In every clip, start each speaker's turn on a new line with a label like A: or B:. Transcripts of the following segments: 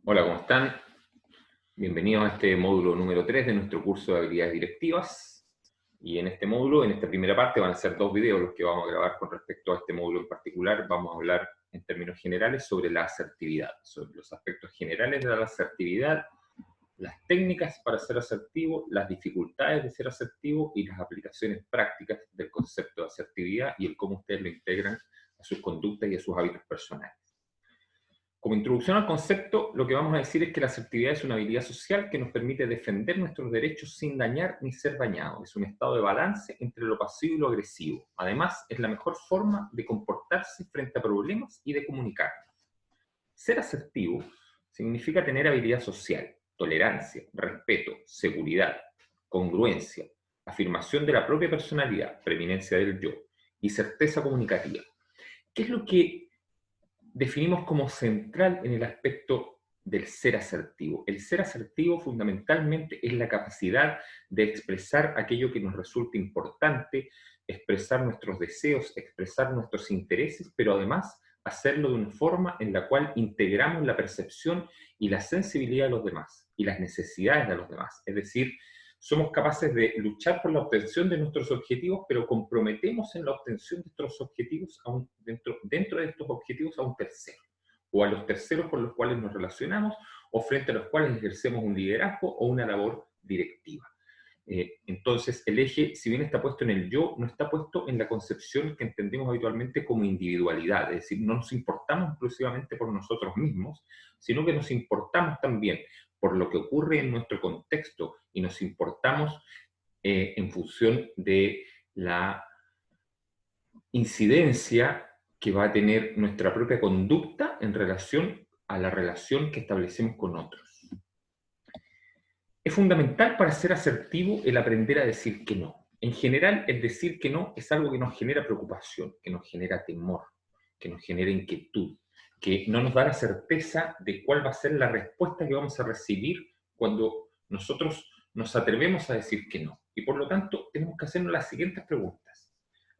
A: Hola, ¿cómo están? Bienvenidos a este módulo número 3 de nuestro curso de habilidades directivas. Y en este módulo, en esta primera parte, van a ser dos videos los que vamos a grabar con respecto a este módulo en particular. Vamos a hablar en términos generales sobre la asertividad, sobre los aspectos generales de la asertividad, las técnicas para ser asertivo, las dificultades de ser asertivo y las aplicaciones prácticas del concepto de asertividad y el cómo ustedes lo integran a sus conductas y a sus hábitos personales. Como introducción al concepto, lo que vamos a decir es que la asertividad es una habilidad social que nos permite defender nuestros derechos sin dañar ni ser dañados. Es un estado de balance entre lo pasivo y lo agresivo. Además, es la mejor forma de comportarse frente a problemas y de comunicarnos. Ser asertivo significa tener habilidad social, tolerancia, respeto, seguridad, congruencia, afirmación de la propia personalidad, preeminencia del yo y certeza comunicativa. ¿Qué es lo que definimos como central en el aspecto del ser asertivo? El ser asertivo fundamentalmente es la capacidad de expresar aquello que nos resulta importante, expresar nuestros deseos, expresar nuestros intereses, pero además hacerlo de una forma en la cual integramos la percepción y la sensibilidad de los demás y las necesidades de los demás. Es decir, somos capaces de luchar por la obtención de nuestros objetivos, pero comprometemos en la obtención de nuestros objetivos dentro de estos objetivos a un tercero, o a los terceros con los cuales nos relacionamos, o frente a los cuales ejercemos un liderazgo o una labor directiva. Entonces, el eje, si bien está puesto en el yo, no está puesto en la concepción que entendemos habitualmente como individualidad, es decir, no nos importamos exclusivamente por nosotros mismos, sino que nos importamos también por lo que ocurre en nuestro contexto y nos importamos en función de la incidencia que va a tener nuestra propia conducta en relación a la relación que establecemos con otros. Es fundamental para ser asertivo el aprender a decir que no. En general, el decir que no es algo que nos genera preocupación, que nos genera temor, que nos genera inquietud, que no nos da la certeza de cuál va a ser la respuesta que vamos a recibir cuando nosotros nos atrevemos a decir que no. Y por lo tanto, tenemos que hacernos las siguientes preguntas.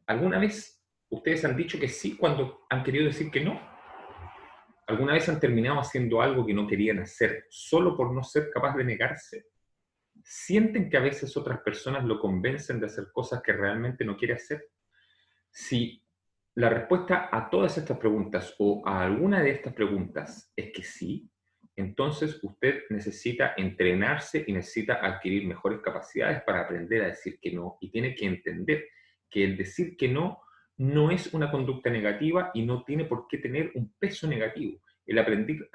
A: ¿Alguna vez ustedes han dicho que sí cuando han querido decir que no? ¿Alguna vez han terminado haciendo algo que no querían hacer solo por no ser capaz de negarse? ¿Sienten que a veces otras personas lo convencen de hacer cosas que realmente no quiere hacer? Si la respuesta a todas estas preguntas o a alguna de estas preguntas es que sí, entonces usted necesita entrenarse y necesita adquirir mejores capacidades para aprender a decir que no, y tiene que entender que el decir que no no es una conducta negativa y no tiene por qué tener un peso negativo. El aprender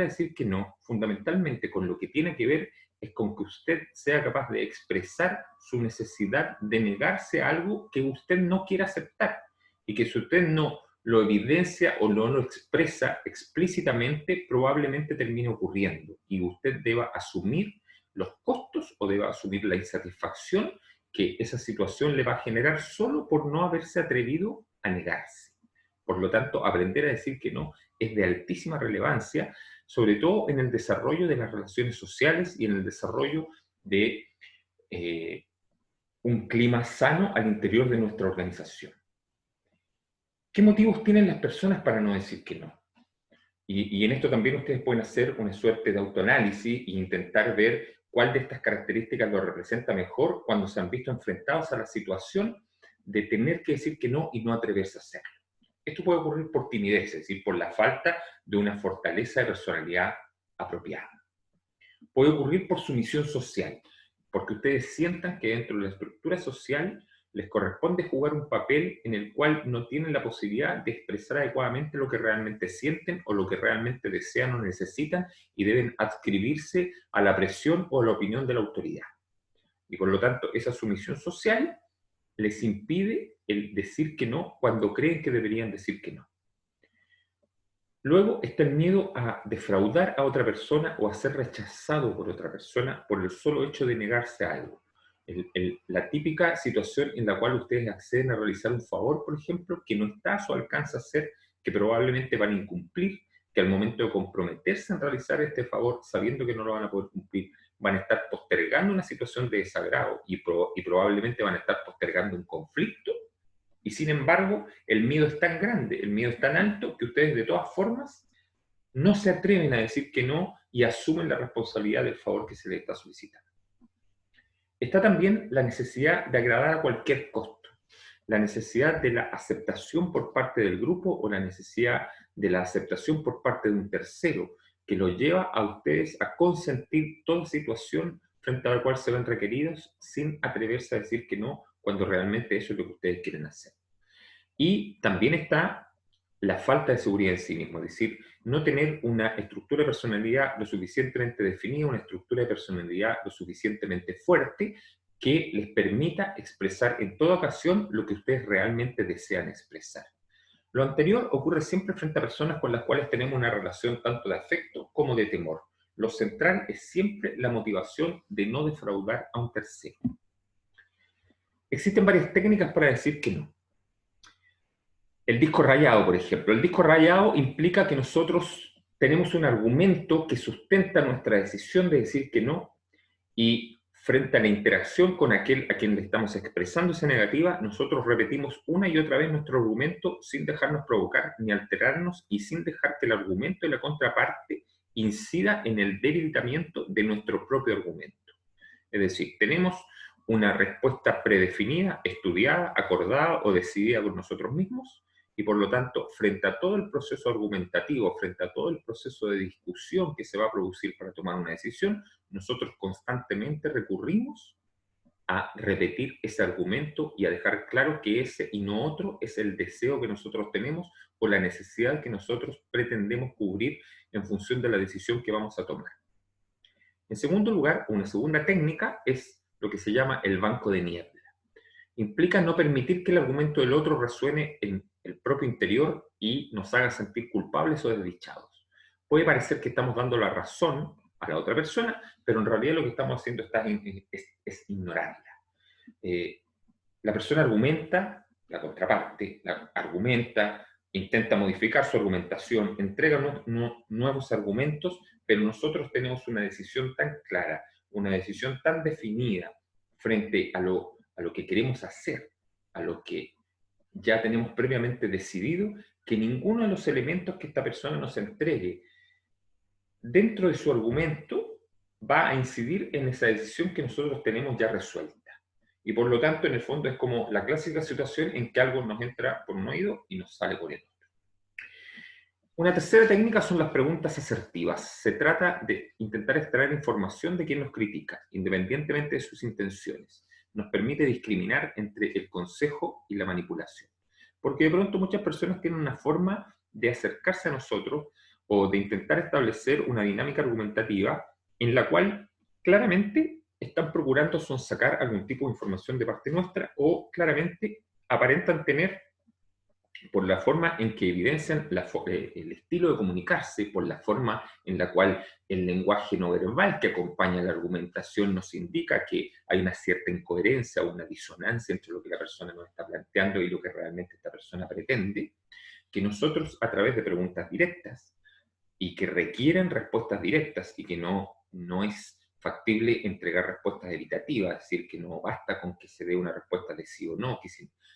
A: a decir que no, fundamentalmente con lo que tiene que ver es con que usted sea capaz de expresar su necesidad de negarse a algo que usted no quiere aceptar, y que si usted no lo evidencia o no lo expresa explícitamente, probablemente termine ocurriendo y usted deba asumir los costos o deba asumir la insatisfacción que esa situación le va a generar solo por no haberse atrevido a negarse. Por lo tanto, aprender a decir que no es de altísima relevancia, sobre todo en el desarrollo de las relaciones sociales y en el desarrollo de un clima sano al interior de nuestra organización. ¿Qué motivos tienen las personas para no decir que no? Y en esto también ustedes pueden hacer una suerte de autoanálisis e intentar ver cuál de estas características lo representa mejor cuando se han visto enfrentados a la situación de tener que decir que no y no atreverse a hacerlo. Esto puede ocurrir por timidez, es decir, por la falta de una fortaleza de personalidad apropiada. Puede ocurrir por sumisión social, porque ustedes sientan que dentro de la estructura social les corresponde jugar un papel en el cual no tienen la posibilidad de expresar adecuadamente lo que realmente sienten o lo que realmente desean o necesitan, y deben adscribirse a la presión o a la opinión de la autoridad. Y por lo tanto, esa sumisión social les impide el decir que no cuando creen que deberían decir que no. Luego está el miedo a defraudar a otra persona o a ser rechazado por otra persona por el solo hecho de negarse a algo. La típica situación en la cual ustedes acceden a realizar un favor, por ejemplo, que no está a su alcance hacer, que probablemente van a incumplir, que al momento de comprometerse en realizar este favor, sabiendo que no lo van a poder cumplir, van a estar postergando una situación de desagrado y probablemente van a estar postergando un conflicto. Y sin embargo, el miedo es tan grande, el miedo es tan alto, que ustedes de todas formas no se atreven a decir que no, y asumen la responsabilidad del favor que se les está solicitando. Está también la necesidad de agradar a cualquier costo, la necesidad de la aceptación por parte del grupo o la necesidad de la aceptación por parte de un tercero, que lo lleva a ustedes a consentir toda situación frente a la cual se ven requeridos sin atreverse a decir que no, cuando realmente eso es lo que ustedes quieren hacer. Y también está la falta de seguridad en sí mismo, es decir, no tener una estructura de personalidad lo suficientemente definida, una estructura de personalidad lo suficientemente fuerte que les permita expresar en toda ocasión lo que ustedes realmente desean expresar. Lo anterior ocurre siempre frente a personas con las cuales tenemos una relación tanto de afecto como de temor. Lo central es siempre la motivación de no defraudar a un tercero. Existen varias técnicas para decir que no. El disco rayado, por ejemplo. El disco rayado implica que nosotros tenemos un argumento que sustenta nuestra decisión de decir que no, y frente a la interacción con aquel a quien le estamos expresando esa negativa, nosotros repetimos una y otra vez nuestro argumento sin dejarnos provocar ni alterarnos y sin dejar que el argumento de la contraparte incida en el debilitamiento de nuestro propio argumento. Es decir, tenemos una respuesta predefinida, estudiada, acordada o decidida con nosotros mismos, y por lo tanto, frente a todo el proceso argumentativo, frente a todo el proceso de discusión que se va a producir para tomar una decisión, nosotros constantemente recurrimos a repetir ese argumento y a dejar claro que ese y no otro es el deseo que nosotros tenemos o la necesidad que nosotros pretendemos cubrir en función de la decisión que vamos a tomar. En segundo lugar, una segunda técnica es lo que se llama el banco de niebla. Implica no permitir que el argumento del otro resuene en el propio interior y nos haga sentir culpables o desdichados. Puede parecer que estamos dando la razón a la otra persona, pero en realidad lo que estamos haciendo es ignorarla. La persona argumenta, la contraparte argumenta, intenta modificar su argumentación, entrega nuevos argumentos, pero nosotros tenemos una decisión tan clara, una decisión tan definida frente a lo que queremos hacer, a lo que ya tenemos previamente decidido, que ninguno de los elementos que esta persona nos entregue dentro de su argumento va a incidir en esa decisión que nosotros tenemos ya resuelta. Y por lo tanto, en el fondo, es como la clásica situación en que algo nos entra por un oído y nos sale por el otro. Una tercera técnica son las preguntas asertivas. Se trata de intentar extraer información de quien nos critica, independientemente de sus intenciones. Nos permite discriminar entre el consejo y la manipulación. Porque de pronto muchas personas tienen una forma de acercarse a nosotros o de intentar establecer una dinámica argumentativa en la cual claramente están procurando sonsacar algún tipo de información de parte nuestra o claramente aparentan tener, por la forma en que evidencian el estilo de comunicarse, por la forma en la cual el lenguaje no verbal que acompaña la argumentación nos indica que hay una cierta incoherencia o una disonancia entre lo que la persona nos está planteando y lo que realmente esta persona pretende, que nosotros a través de preguntas directas y que requieren respuestas directas y que no es factible entregar respuestas evitativas, es decir, que no basta con que se dé una respuesta de sí o no,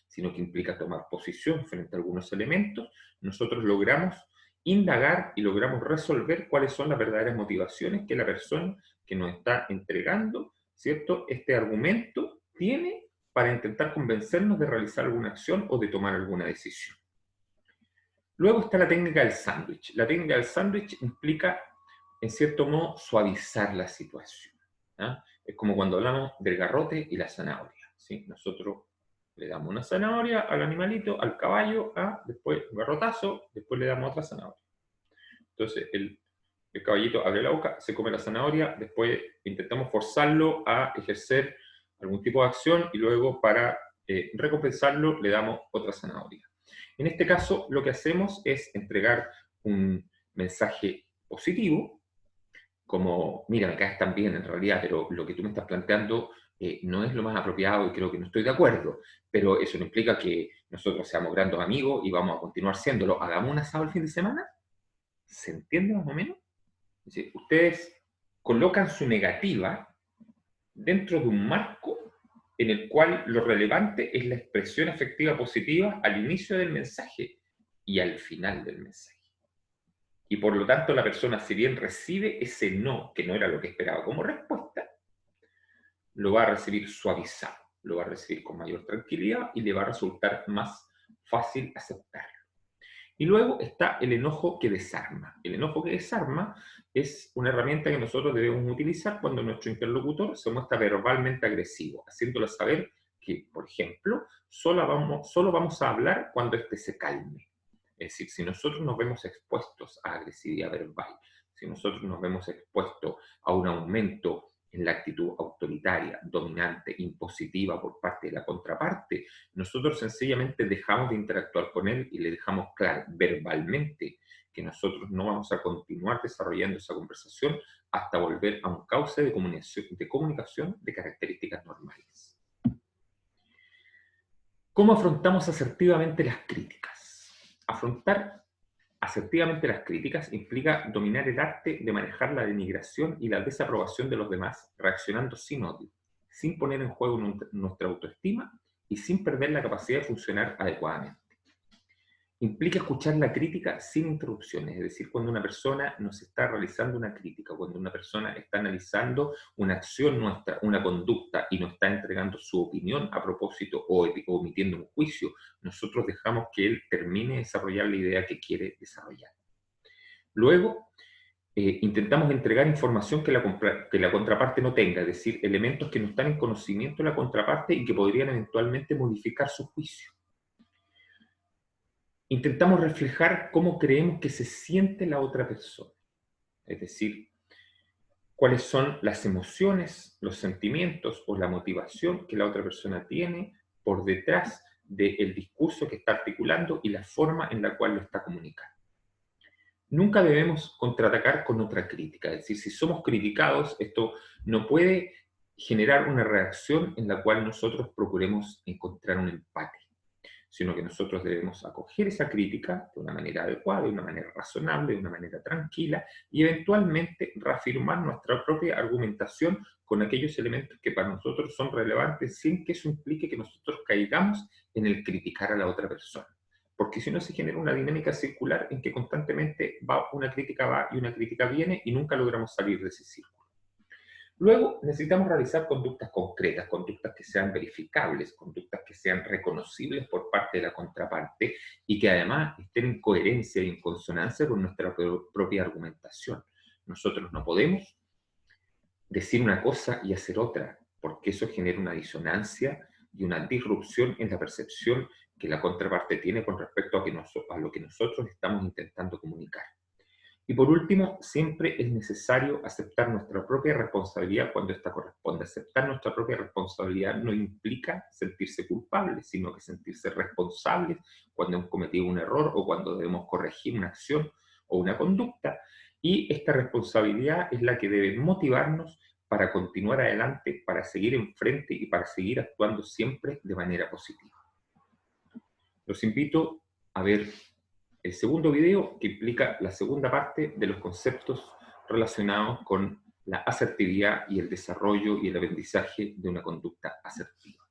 A: sino que implica tomar posición frente a algunos elementos, nosotros logramos indagar y logramos resolver cuáles son las verdaderas motivaciones que la persona que nos está entregando, ¿cierto?, este argumento tiene para intentar convencernos de realizar alguna acción o de tomar alguna decisión. Luego está la técnica del sándwich. La técnica del sándwich implica, en cierto modo, suavizar la situación. ¿Ah? Es como cuando hablamos del garrote y la zanahoria. ¿Sí? Nosotros le damos una zanahoria al animalito, al caballo, después un garrotazo, después le damos otra zanahoria. Entonces el caballito abre la boca, se come la zanahoria, después intentamos forzarlo a ejercer algún tipo de acción y luego para recompensarlo le damos otra zanahoria. En este caso, lo que hacemos es entregar un mensaje positivo, como, mira, me caes tan bien en realidad, pero lo que tú me estás planteando no es lo más apropiado y creo que no estoy de acuerdo, pero eso no implica que nosotros seamos grandes amigos y vamos a continuar siéndolo. ¿Hagamos un asado el fin de semana? ¿Se entiende más o menos? Es decir, ustedes colocan su negativa dentro de un marco en el cual lo relevante es la expresión afectiva positiva al inicio del mensaje y al final del mensaje. y por lo tanto la persona, si bien recibe ese no, que no era lo que esperaba como respuesta, lo va a recibir suavizado, lo va a recibir con mayor tranquilidad y le va a resultar más fácil aceptarlo. Y luego está el enojo que desarma. El enojo que desarma es una herramienta que nosotros debemos utilizar cuando nuestro interlocutor se muestra verbalmente agresivo, haciéndole saber que, por ejemplo, solo vamos a hablar cuando éste se calme. Es decir, si nosotros nos vemos expuestos a agresividad verbal, si nosotros nos vemos expuestos a un aumento en la actitud autoritaria, dominante, impositiva por parte de la contraparte, nosotros sencillamente dejamos de interactuar con él y le dejamos claro verbalmente que nosotros no vamos a continuar desarrollando esa conversación hasta volver a un cauce de comunicación de características normales. ¿Cómo afrontamos asertivamente las críticas? Afrontar asertivamente las críticas implica dominar el arte de manejar la denigración y la desaprobación de los demás, reaccionando sin odio, sin poner en juego nuestra autoestima y sin perder la capacidad de funcionar adecuadamente. Implica escuchar la crítica sin interrupciones, es decir, cuando una persona nos está realizando una crítica, cuando una persona está analizando una acción nuestra, una conducta, y nos está entregando su opinión a propósito o emitiendo un juicio, nosotros dejamos que él termine de desarrollar la idea que quiere desarrollar. Luego, intentamos entregar información que la contraparte no tenga, es decir, elementos que no están en conocimiento de la contraparte y que podrían eventualmente modificar su juicio. Intentamos reflejar cómo creemos que se siente la otra persona, es decir, cuáles son las emociones, los sentimientos o la motivación que la otra persona tiene por detrás del discurso que está articulando y la forma en la cual lo está comunicando. Nunca debemos contraatacar con otra crítica, es decir, si somos criticados, esto no puede generar una reacción en la cual nosotros procuremos encontrar un empate, sino que nosotros debemos acoger esa crítica de una manera adecuada, de una manera razonable, de una manera tranquila, y eventualmente reafirmar nuestra propia argumentación con aquellos elementos que para nosotros son relevantes, sin que eso implique que nosotros caigamos en el criticar a la otra persona. Porque si no se genera una dinámica circular en que constantemente una crítica va y una crítica viene y nunca logramos salir de ese círculo. Luego, necesitamos realizar conductas concretas, conductas que sean verificables, conductas que sean reconocibles por parte de la contraparte y que además estén en coherencia y en consonancia con nuestra propia argumentación. Nosotros no podemos decir una cosa y hacer otra, porque eso genera una disonancia y una disrupción en la percepción que la contraparte tiene con respecto a lo que nosotros estamos intentando comunicar. Y por último, siempre es necesario aceptar nuestra propia responsabilidad cuando esta corresponde. Aceptar nuestra propia responsabilidad no implica sentirse culpables, sino que sentirse responsables cuando hemos cometido un error o cuando debemos corregir una acción o una conducta. Y esta responsabilidad es la que debe motivarnos para continuar adelante, para seguir enfrente y para seguir actuando siempre de manera positiva. Los invito a ver el segundo video, que implica la segunda parte de los conceptos relacionados con la asertividad y el desarrollo y el aprendizaje de una conducta asertiva.